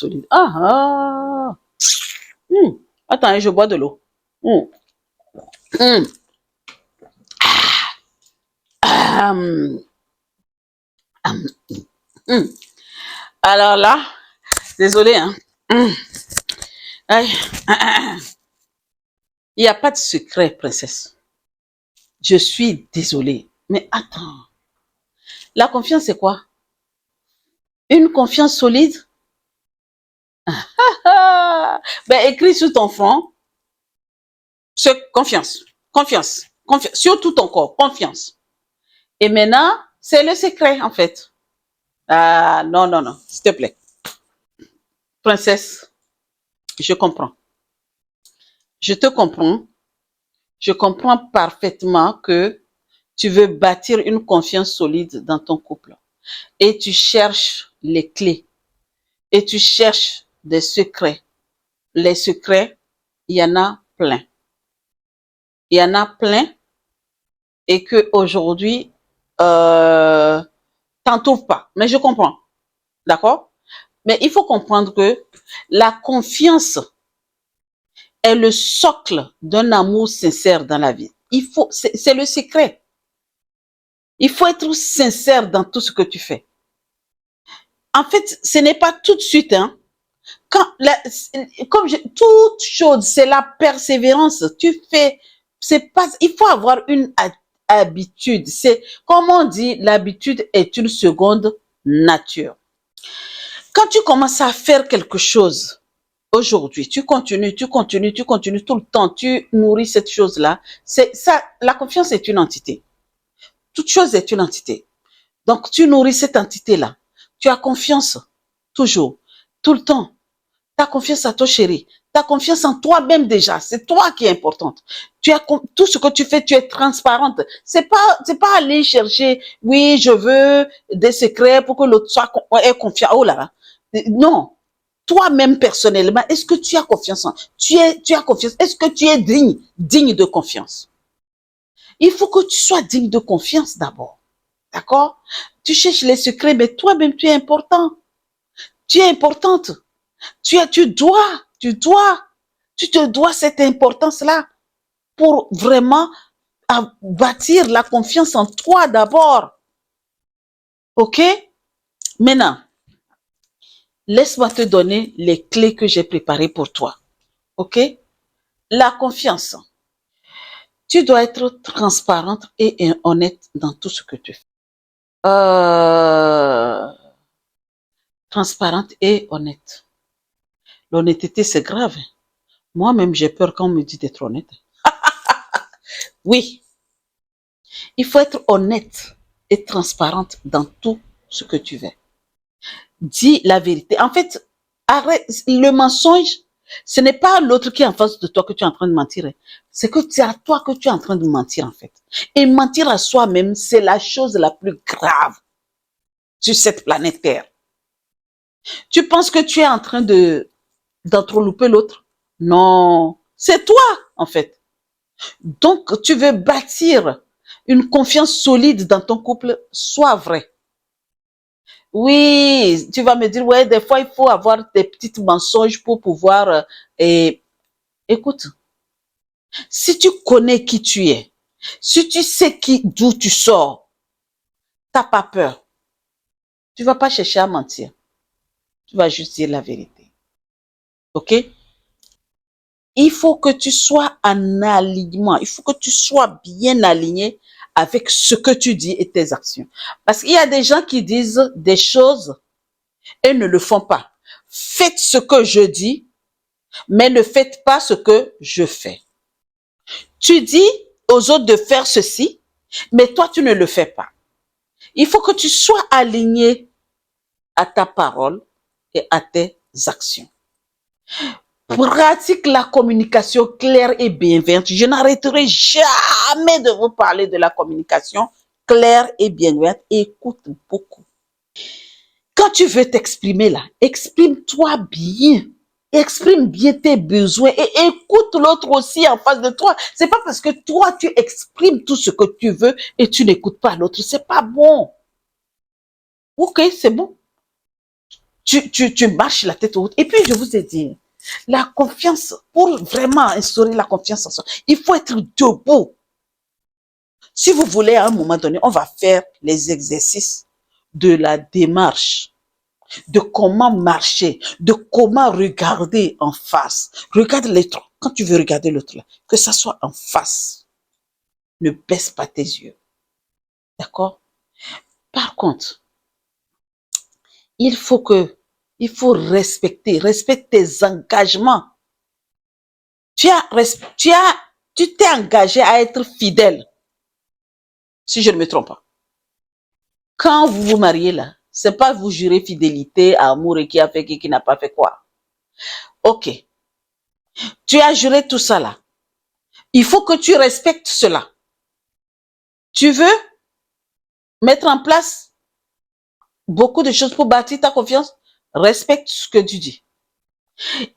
solide. Ah ah. Hmm. Attends, je bois de l'eau. Hmm. Hmm. Hum, hum, hum. Alors là, désolé, hein. Hum. Aïe. Il n'y a pas de secret, princesse. Je suis désolée. Mais attends, la confiance, c'est quoi? Une confiance solide? Ah, ben, écris sur ton front, confiance, confiance, confiance, sur tout ton corps, confiance. Et maintenant, c'est le secret, en fait. Ah, non, non, non, s'il te plaît. Princesse, je comprends. Je te comprends. Je comprends parfaitement que tu veux bâtir une confiance solide dans ton couple. Et tu cherches les clés. Et tu cherches des secrets. Les secrets, il y en a plein. Il y en a plein. Et que aujourd'hui, t'en trouves pas. Mais je comprends. D'accord? Mais il faut comprendre que la confiance est le socle d'un amour sincère dans la vie. C'est le secret. Il faut être sincère dans tout ce que tu fais. En fait, ce n'est pas tout de suite, hein. Toute chose, c'est la persévérance. Tu fais, c'est pas, il faut avoir une habitude. C'est, comme on dit, l'habitude est une seconde nature. Quand tu commences à faire quelque chose, aujourd'hui, tu continues tout le temps, tu nourris cette chose-là. C'est ça, la confiance est une entité. Toute chose est une entité. Donc, tu nourris cette entité-là. Tu as confiance, toujours, tout le temps. Tu as confiance à ton chéri. Tu as confiance en toi-même déjà. C'est toi qui est importante. Tout ce que tu fais, tu es transparente. C'est pas aller chercher, oui, je veux des secrets pour que l'autre soit ait confiance. Oh là là. Non. Toi-même personnellement, est-ce que tu as confiance tu as confiance. Est-ce que tu es digne de confiance? Il faut que tu sois digne de confiance d'abord. D'accord? Tu cherches les secrets, mais toi-même, tu es important. Tu es importante. Tu te dois cette importance-là pour vraiment bâtir la confiance en toi d'abord. OK? Maintenant, laisse-moi te donner les clés que j'ai préparées pour toi. OK? La confiance. Tu dois être transparente et honnête dans tout ce que tu fais. Transparente et honnête. L'honnêteté, c'est grave. Moi-même, j'ai peur quand on me dit d'être honnête. Oui, il faut être honnête et transparente dans tout ce que tu fais. Dis la vérité. En fait, arrête le mensonge. Ce n'est pas l'autre qui est en face de toi que tu es en train de mentir. C'est que c'est à toi que tu es en train de mentir, en fait. Et mentir à soi-même, c'est la chose la plus grave sur cette planète Terre. Tu penses que tu es en train d'entrolouper l'autre? Non, c'est toi, en fait. Donc, tu veux bâtir une confiance solide dans ton couple, sois vrai. Oui, tu vas me dire, ouais, des fois, il faut avoir des petits mensonges pour pouvoir... écoute, si tu connais qui tu es, si tu sais d'où tu sors, t'as pas peur. Tu vas pas chercher à mentir. Tu vas juste dire la vérité. OK? Il faut que tu sois en alignement. Il faut que tu sois bien aligné avec ce que tu dis et tes actions. Parce qu'il y a des gens qui disent des choses et ne le font pas. Faites ce que je dis, mais ne faites pas ce que je fais. Tu dis aux autres de faire ceci, mais toi, tu ne le fais pas. Il faut que tu sois aligné à ta parole et à tes actions. Pratique la communication claire et bienveillante. Je n'arrêterai jamais de vous parler de la communication claire et bienveillante. Écoute beaucoup. Quand tu veux t'exprimer là, exprime-toi bien. Exprime bien tes besoins et écoute l'autre aussi en face de toi. C'est pas parce que toi tu exprimes tout ce que tu veux et tu n'écoutes pas l'autre. C'est pas bon. Ok, c'est bon. tu marches la tête haute. Et puis, je vous ai dit, la confiance, pour vraiment instaurer la confiance en soi, il faut être debout. Si vous voulez, à un moment donné, on va faire les exercices de la démarche, de comment marcher, de comment regarder en face. Regarde l'autre. Quand tu veux regarder l'autre, que ça soit en face. Ne baisse pas tes yeux. D'accord? Par contre, il faut respecter tes engagements. Tu t'es engagé à être fidèle, si je ne me trompe pas. Quand vous vous mariez là, c'est pas vous jurer fidélité, amour et qui a fait qui n'a pas fait quoi. Ok. Tu as juré tout ça là. Il faut que tu respectes cela. Tu veux mettre en place beaucoup de choses pour bâtir ta confiance? Respecte ce que tu dis.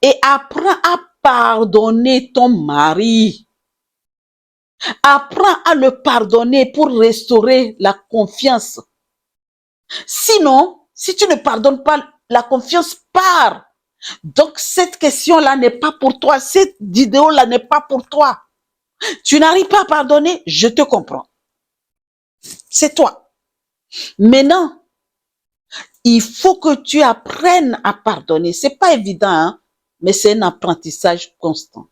Et apprends à pardonner ton mari. Apprends à le pardonner pour restaurer la confiance. Sinon, si tu ne pardonnes pas, la confiance part. Donc, cette question-là n'est pas pour toi. Cette vidéo-là n'est pas pour toi. Tu n'arrives pas à pardonner, je te comprends. C'est toi. Maintenant, il faut que tu apprennes à pardonner. C'est pas évident, hein, mais c'est un apprentissage constant.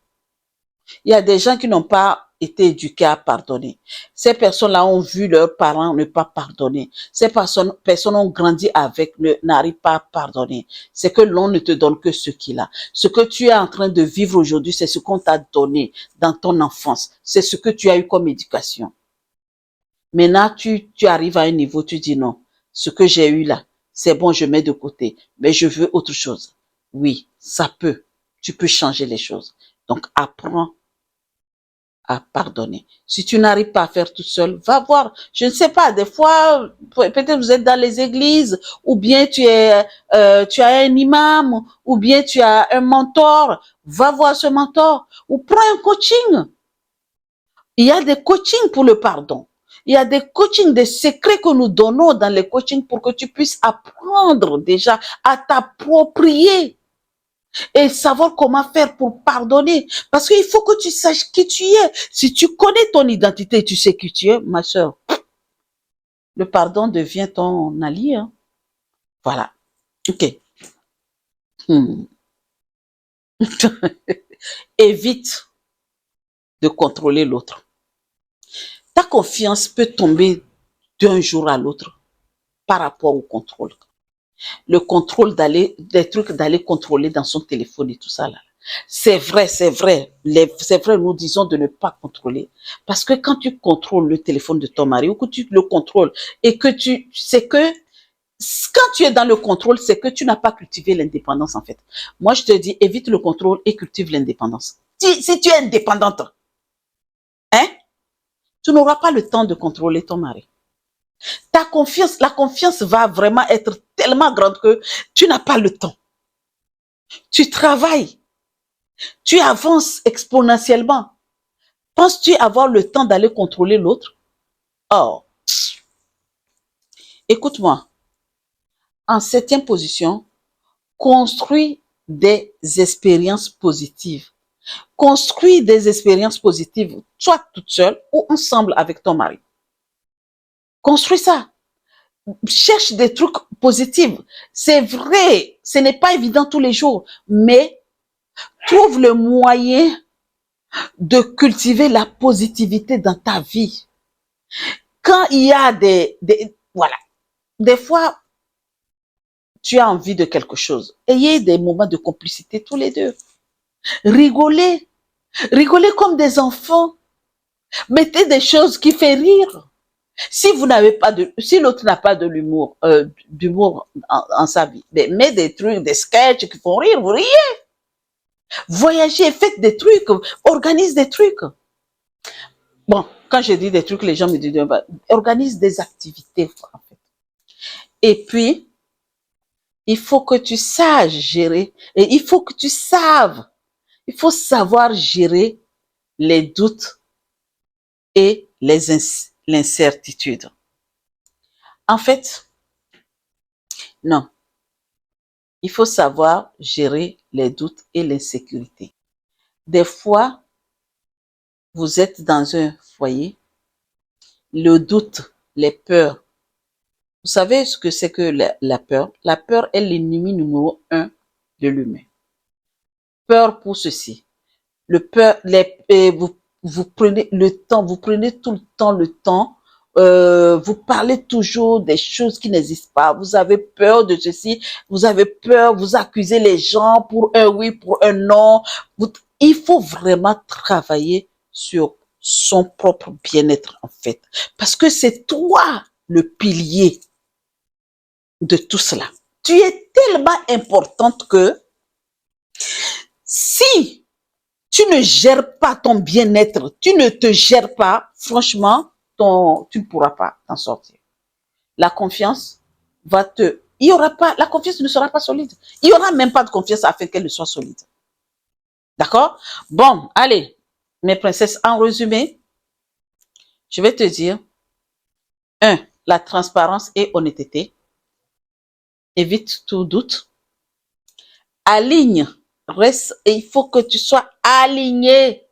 Il y a des gens qui n'ont pas été éduqués à pardonner. Ces personnes-là ont vu leurs parents ne pas pardonner. Ces personnes ont grandi avec, n'arrivent pas à pardonner. C'est que l'on ne te donne que ce qu'il a. Ce que tu es en train de vivre aujourd'hui, c'est ce qu'on t'a donné dans ton enfance. C'est ce que tu as eu comme éducation. Maintenant, tu arrives à un niveau, tu dis non. Ce que j'ai eu là, c'est bon, je mets de côté. Mais je veux autre chose. Oui, ça peut. Tu peux changer les choses. Donc, apprends à pardonner. Si tu n'arrives pas à faire tout seul, va voir. Je ne sais pas, des fois, peut-être vous êtes dans les églises, ou bien tu as un imam, ou bien tu as un mentor. Va voir ce mentor, ou prends un coaching. Il y a des coachings pour le pardon. Il y a des coachings, des secrets que nous donnons dans les coachings pour que tu puisses apprendre déjà à t'approprier et savoir comment faire pour pardonner. Parce qu'il faut que tu saches qui tu es. Si tu connais ton identité, tu sais qui tu es, ma soeur, le pardon devient ton allié. Hein. Voilà. OK. Évite de contrôler l'autre. Ta confiance peut tomber d'un jour à l'autre par rapport au contrôle. Le contrôle des trucs d'aller contrôler dans son téléphone et tout ça là. C'est vrai, c'est vrai. C'est vrai, nous disons de ne pas contrôler. Parce que quand tu contrôles le téléphone de ton mari ou que tu le contrôles et que quand tu es dans le contrôle, c'est que tu n'as pas cultivé l'indépendance en fait. Moi, je te dis, évite le contrôle et cultive l'indépendance. Si tu es indépendante, hein, tu n'auras pas le temps de contrôler ton mari. La confiance va vraiment être tellement grande que tu n'as pas le temps. Tu travailles, tu avances exponentiellement. Penses-tu avoir le temps d'aller contrôler l'autre? Oh, écoute-moi. En 7e position, construis des expériences positives. Construis des expériences positives, soit toute seule ou ensemble avec ton mari. Construis ça. Cherche des trucs positifs. C'est vrai, ce n'est pas évident tous les jours, mais trouve le moyen de cultiver la positivité dans ta vie. Quand il y a voilà, des fois, tu as envie de quelque chose. Ayez des moments de complicité tous les deux. Rigolez. Rigolez comme des enfants. Mettez des choses qui font rire. Si l'autre n'a pas de d'humour en sa vie, mets des trucs, des sketchs qui font rire, vous riez. Voyagez, faites des trucs, organise des trucs. Bon, quand je dis des trucs, les gens me disent, organise des activités, en fait. Et puis, il faut que tu saches gérer, et il faut savoir gérer les doutes et l'incertitude. En fait, non. Il faut savoir gérer les doutes et l'insécurité. Des fois, vous êtes dans un foyer, le doute, les peurs. Vous savez ce que c'est que la peur? La peur est l'ennemi numéro un de l'humain. Peur pour ceci. Le peur, vous prenez le temps, vous prenez tout le temps, vous parlez toujours des choses qui n'existent pas. Vous avez peur de ceci, vous avez peur, vous accusez les gens pour un oui, pour un non. Il faut vraiment travailler sur son propre bien-être en fait. Parce que c'est toi le pilier de tout cela. Tu es tellement importante que si tu ne gères pas ton bien-être, tu ne te gères pas, franchement, tu ne pourras pas t'en sortir. La confiance il y aura pas, la confiance ne sera pas solide. Il n'y aura même pas de confiance afin qu'elle ne soit solide. D'accord? Bon, allez, mes princesses, en résumé, je vais te dire, 1. La transparence et honnêteté. Évite tout doute. Aligne, reste, et il faut que tu sois aligné.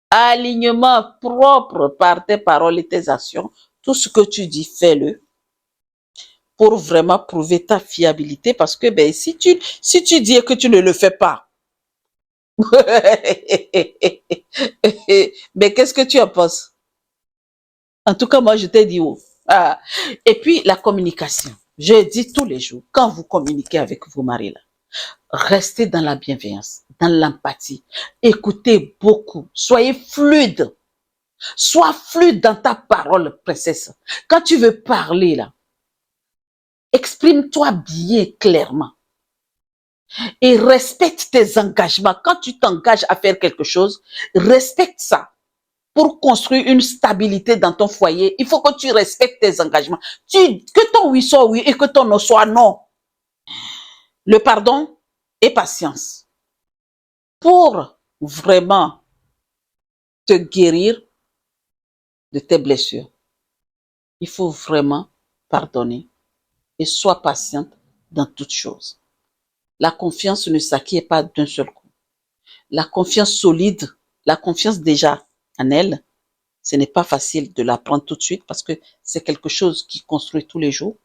Alignement propre par tes paroles et tes actions. Tout ce que tu dis, fais-le pour vraiment prouver ta fiabilité parce que ben, si tu dis que tu ne le fais pas, mais qu'est-ce que tu en penses? En tout cas, moi, je t'ai dit où. Ah. Et puis, la communication. Je dis tous les jours, quand vous communiquez avec vos maris, là, restez dans la bienveillance, dans l'empathie. Écoutez beaucoup. Soyez fluide. Sois fluide dans ta parole, princesse. Quand tu veux parler, là, exprime-toi bien clairement. Et respecte tes engagements. Quand tu t'engages à faire quelque chose, respecte ça. Pour construire une stabilité dans ton foyer, il faut que tu respectes tes engagements. Que ton oui soit oui et que ton non soit non. Le pardon et patience. Pour vraiment te guérir de tes blessures, il faut vraiment pardonner et sois patiente dans toutes choses. La confiance ne s'acquiert pas d'un seul coup. La confiance solide, la confiance déjà en elle, ce n'est pas facile de l'apprendre tout de suite parce que c'est quelque chose qui construit tous les jours.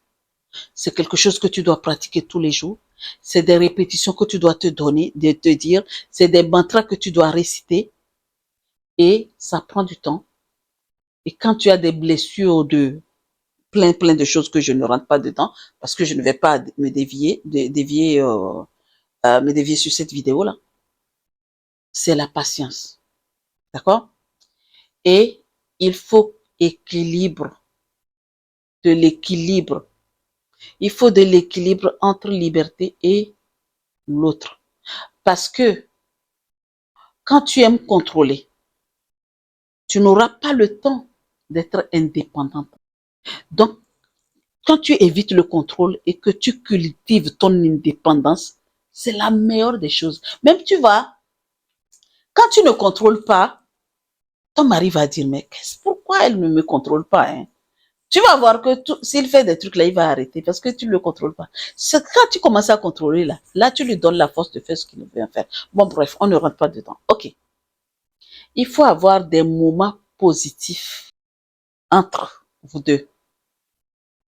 C'est quelque chose que tu dois pratiquer tous les jours. C'est des répétitions que tu dois te donner, de te dire. C'est des mantras que tu dois réciter. Et ça prend du temps. Et quand tu as des blessures de plein de choses que je ne rentre pas dedans, parce que je ne vais pas me dévier sur cette vidéo-là, c'est la patience. D'accord? Et il faut de l'équilibre. Il faut de l'équilibre entre liberté et l'autre. Parce que quand tu aimes contrôler, tu n'auras pas le temps d'être indépendante. Donc, quand tu évites le contrôle et que tu cultives ton indépendance, c'est la meilleure des choses. Même tu vas, quand tu ne contrôles pas, ton mari va dire, mais pourquoi elle ne me contrôle pas, hein? Tu vas voir que s'il fait des trucs là, il va arrêter parce que tu ne le contrôles pas. C'est quand tu commences à contrôler là, tu lui donnes la force de faire ce qu'il veut faire. Bon, bref, on ne rentre pas dedans. Ok. Il faut avoir des moments positifs entre vous deux.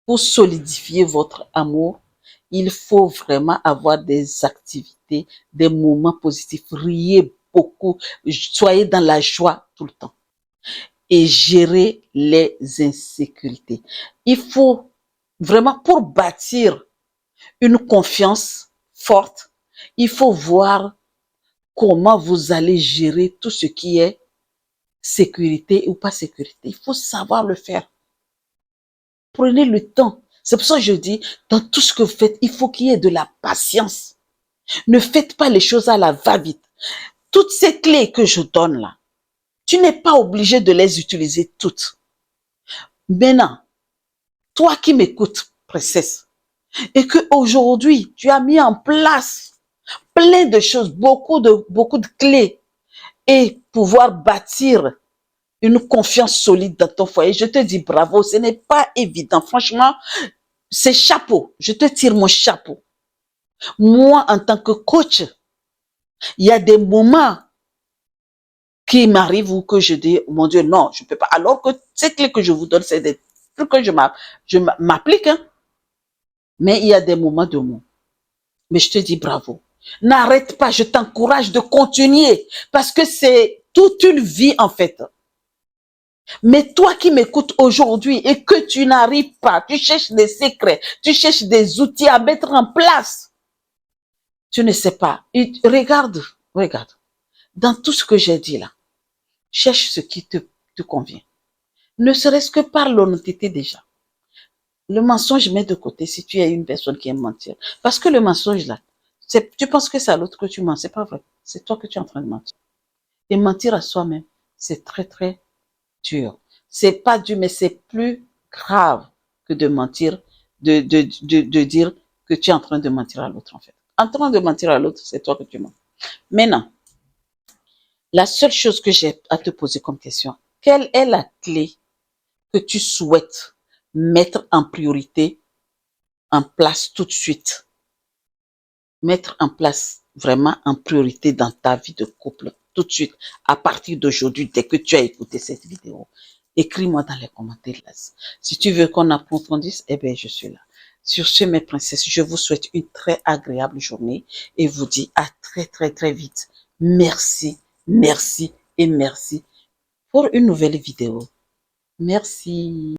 Pour solidifier votre amour, il faut vraiment avoir des activités, des moments positifs. Riez beaucoup, soyez dans la joie tout le temps. Et gérer les insécurités. Il faut vraiment, pour bâtir une confiance forte, il faut voir comment vous allez gérer tout ce qui est sécurité ou pas sécurité. Il faut savoir le faire. Prenez le temps. C'est pour ça que je dis, dans tout ce que vous faites, il faut qu'il y ait de la patience. Ne faites pas les choses à la va-vite. Toutes ces clés que je donne là, tu n'es pas obligé de les utiliser toutes. Maintenant, toi qui m'écoutes, princesse, et que aujourd'hui tu as mis en place plein de choses, beaucoup de clés, et pouvoir bâtir une confiance solide dans ton foyer, je te dis bravo, ce n'est pas évident. Franchement, c'est chapeau. Je te tire mon chapeau. Moi, en tant que coach, il y a des moments qui m'arrivent où que je dis, mon Dieu, non, je ne peux pas. Alors que ces clés que je vous donne, c'est des trucs que je m'applique. Hein. Mais il y a des moments de mots. Mais je te dis bravo. N'arrête pas, je t'encourage de continuer. Parce que c'est toute une vie, en fait. Mais toi qui m'écoutes aujourd'hui et que tu n'arrives pas, tu cherches des secrets, tu cherches des outils à mettre en place. Tu ne sais pas. Et regarde. Dans tout ce que j'ai dit là, cherche ce qui te convient. Ne serait-ce que par l'honnêteté déjà. Le mensonge, mets de côté si tu es une personne qui aime mentir. Parce que le mensonge là, tu penses que c'est à l'autre que tu mens. C'est pas vrai. C'est toi que tu es en train de mentir. Et mentir à soi-même, c'est très, très dur. C'est pas dur, mais c'est plus grave que de mentir, de dire que tu es en train de mentir à l'autre, en fait. En train de mentir à l'autre, c'est toi que tu mens. Maintenant, la seule chose que j'ai à te poser comme question, quelle est la clé que tu souhaites mettre en priorité, en place tout de suite? Mettre en place vraiment en priorité dans ta vie de couple, tout de suite, à partir d'aujourd'hui, dès que tu as écouté cette vidéo. Écris-moi dans les commentaires là. Si tu veux qu'on approfondisse, eh bien, je suis là. Sur ce, mes princesses, je vous souhaite une très agréable journée et vous dis à très, très, très vite. Merci, merci et merci pour une nouvelle vidéo. Merci.